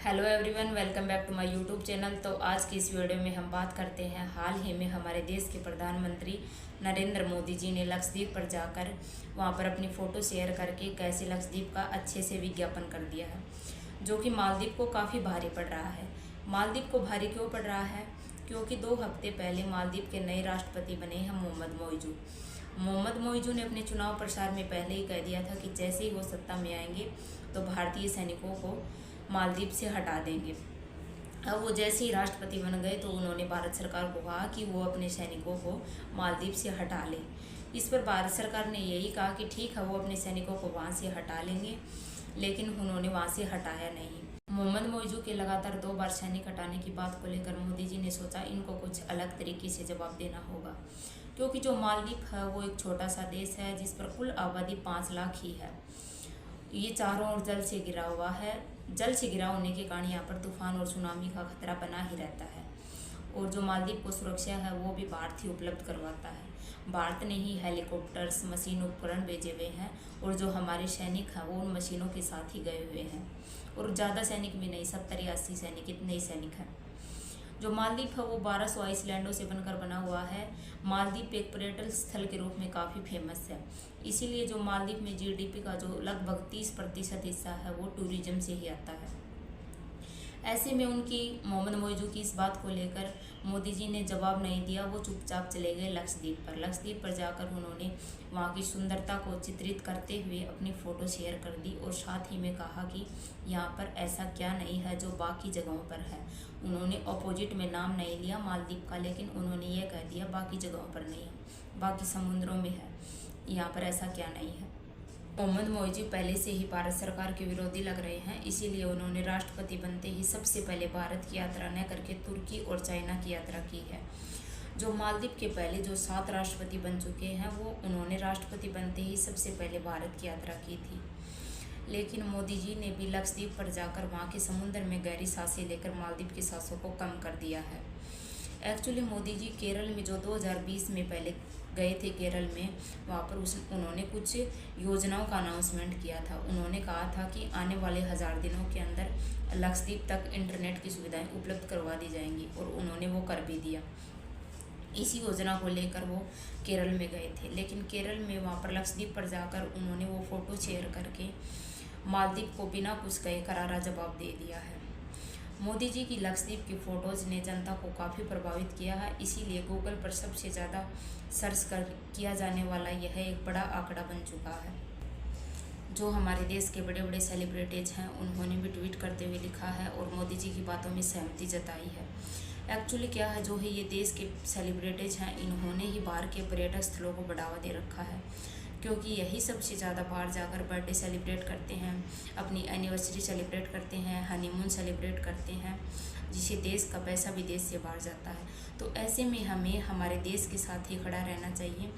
Hello everyone, welcome back to my YouTube channel. तो आज की इस वीडियो में हम बात करते हैं हाल ही में हमारे देश के प्रधानमंत्री नरेंद्र मोदी जी ने लक्षद्वीप पर जाकर वहां पर अपनी फ़ोटो शेयर करके कैसे लक्षद्वीप का अच्छे से विज्ञापन कर दिया है, जो कि मालदीव को काफ़ी भारी पड़ रहा है। मालदीव को भारी क्यों पड़ रहा है? क्योंकि 2 हफ्ते पहले मालदीव के नए राष्ट्रपति बने हैं मोहम्मद मोइजू ने अपने चुनाव प्रचार में पहले ही कह दिया था कि जैसे ही वो सत्ता में आएंगे तो भारतीय सैनिकों को मालदीव से हटा देंगे। अब वो जैसे ही राष्ट्रपति बन गए तो उन्होंने भारत सरकार को कहा कि वो अपने सैनिकों को मालदीव से हटा ले। इस पर भारत सरकार ने यही कहा कि ठीक है, वो अपने सैनिकों को वहाँ से हटा लेंगे, लेकिन उन्होंने वहाँ से हटाया नहीं। मोहम्मद मोइजू के लगातार 2 बार सैनिक हटाने की बात को लेकर मोदी जी ने सोचा इनको कुछ अलग तरीके से जवाब देना होगा, क्योंकि जो मालदीव है वो एक छोटा सा देश है जिस पर कुल आबादी 5 लाख ही है। ये चारों ओर जल से घिरा हुआ है। जल से घिरा होने के कारण यहाँ पर तूफान और सुनामी का खतरा बना ही रहता है, और जो मालदीव को सुरक्षा है वो भी भारत ही उपलब्ध करवाता है। भारत ने ही हेलीकॉप्टर्स, मशीन, उपकरण भेजे हुए हैं, और जो हमारे सैनिक हैं वो उन मशीनों के साथ ही गए हुए हैं, और ज़्यादा सैनिक भी नहीं, 70 या 80 सैनिक, इतने ही सैनिक हैं। जो मालदीव है वो 1200 आइसलैंडों से बनकर बना हुआ है। मालदीव एक पर्यटन स्थल के रूप में काफ़ी फेमस है, इसीलिए जो मालदीव में जीडीपी का जो लगभग 30% हिस्सा है वो टूरिज्म से ही आता है। ऐसे में उनकी मोहम्मद मोइजू की इस बात को लेकर मोदी जी ने जवाब नहीं दिया। वो चुपचाप चले गए लक्षद्वीप पर जाकर उन्होंने वहाँ की सुंदरता को चित्रित करते हुए अपनी फ़ोटो शेयर कर दी, और साथ ही में कहा कि यहाँ पर ऐसा क्या नहीं है जो बाकी जगहों पर है। उन्होंने अपोजिट में नाम नहीं लिया मालदीव का, लेकिन उन्होंने ये कह दिया बाकी जगहों पर नहीं है, बाकी समुद्रों में है, यहाँ पर ऐसा क्या नहीं है। मोहम्मद मोइजू पहले से ही भारत सरकार के विरोधी लग रहे हैं, इसीलिए उन्होंने राष्ट्रपति बनते ही सबसे पहले भारत की यात्रा न करके तुर्की और चाइना की यात्रा की है। जो मालदीव के पहले जो 7 राष्ट्रपति बन चुके हैं वो उन्होंने राष्ट्रपति बनते ही सबसे पहले भारत की यात्रा की थी। लेकिन मोदी जी ने भी लक्षद्वीप पर जाकर वहाँ के समुद्र में गहरी सांसें लेकर मालदीव की सांसों को कम कर दिया है। एक्चुअली मोदी जी केरल में जो 2020 में पहले गए थे केरल में, वहाँ पर उन्होंने कुछ योजनाओं का अनाउंसमेंट किया था। उन्होंने कहा था कि आने वाले 1000 दिनों के अंदर लक्षद्वीप तक इंटरनेट की सुविधाएं उपलब्ध करवा दी जाएंगी, और उन्होंने वो कर भी दिया। इसी योजना को लेकर वो केरल में गए थे, लेकिन केरल में वहाँ पर लक्षद्वीप पर जाकर उन्होंने वो फ़ोटो शेयर करके मालदीव को बिना कुछ कहे करारा जवाब दे दिया है। मोदी जी की लक्षद्वीप की फ़ोटोज़ ने जनता को काफ़ी प्रभावित किया है, इसीलिए गूगल पर सबसे ज़्यादा सर्च किया जाने वाला यह एक बड़ा आंकड़ा बन चुका है। जो हमारे देश के बड़े बड़े सेलिब्रिटीज़ हैं उन्होंने भी ट्वीट करते हुए लिखा है और मोदी जी की बातों में सहमति जताई है। एक्चुअली क्या है, जो है ये देश के सेलिब्रिटीज़ हैं, इन्होंने ही बाहर के पर्यटक स्थलों को बढ़ावा दे रखा है, क्योंकि यही सबसे ज़्यादा बाहर जाकर बर्थडे सेलिब्रेट करते हैं, अपनी एनिवर्सरी सेलिब्रेट करते हैं, हनीमून सेलिब्रेट करते हैं, जिससे देश का पैसा विदेश से बाहर जाता है। तो ऐसे में हमें हमारे देश के साथ ही खड़ा रहना चाहिए,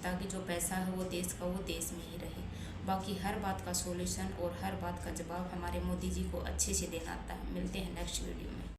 ताकि जो पैसा है वो देश का वो देश में ही रहे। बाकी हर बात का सोल्यूशन और हर बात का जवाब हमारे मोदी जी को अच्छे से देना आता है। मिलते हैं नेक्स्ट वीडियो में।